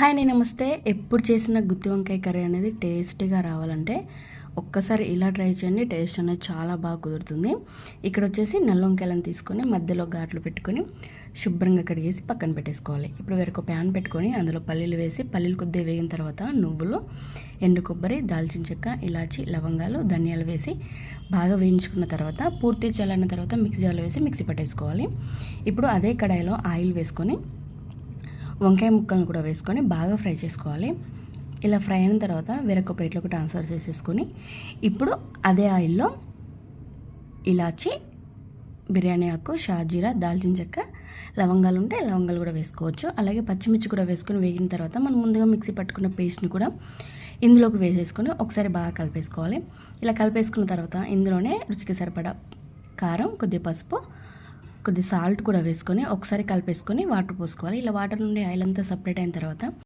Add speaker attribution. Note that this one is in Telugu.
Speaker 1: హాయ్ అండి, నమస్తే. ఎప్పుడు చేసిన గుత్తి వంకాయ కర్రీ అనేది టేస్టీగా రావాలంటే ఒక్కసారి ఇలా ట్రై చేయండి. టేస్ట్ అనేది చాలా బాగా కుదురుతుంది. ఇక్కడ వచ్చేసి నల్ల వంకాయలను తీసుకొని మధ్యలో ఘాట్లు పెట్టుకొని శుభ్రంగా కడిగేసి పక్కన పెట్టేసుకోవాలి. ఇప్పుడు వేరొక ప్యాన్ పెట్టుకొని అందులో పల్లీలు వేసి పల్లీలు కొద్దిగా వేగిన తర్వాత నువ్వులు, ఎండు కొబ్బరి, దాల్చిన చెక్క, ఇలాచి, లవంగాలు, ధనియాలు వేసి బాగా వేయించుకున్న తర్వాత పూర్తి చల్లారిన తర్వాత మిక్సీ జార్లో వేసి మిక్సీ పట్టేసుకోవాలి. ఇప్పుడు అదే కడాయిలో ఆయిల్ వేసుకొని వంకాయ ముక్కలను కూడా వేసుకొని బాగా ఫ్రై చేసుకోవాలి. ఇలా ఫ్రై అయిన తర్వాత వేరొక ప్లేట్లోకి ట్రాన్స్ఫర్ చేసేసుకొని ఇప్పుడు అదే ఆయిల్లో ఇలాచి, బిర్యానీ ఆకు, షాజీరా, దాల్చిన చెక్క, లవంగాలు ఉంటే లవంగాలు కూడా వేసుకోవచ్చు. అలాగే పచ్చిమిర్చి కూడా వేసుకొని వేగిన తర్వాత మనం ముందుగా మిక్సీ పట్టుకున్న పేస్ట్ని కూడా ఇందులోకి వేసేసుకొని ఒకసారి బాగా కలిపేసుకోవాలి. ఇలా కలిపేసుకున్న తర్వాత ఇందులోనే రుచికి సరిపడా కారం, కొద్దిగా పసుపు, కొద్ది సాల్ట్ కూడా వేసుకొని ఒకసారి కలిపేసుకొని వాటర్ పోసుకోవాలి. ఇలా వాటర్ నుండి ఆయిల్ అంతా సపరేట్ అయిన తర్వాత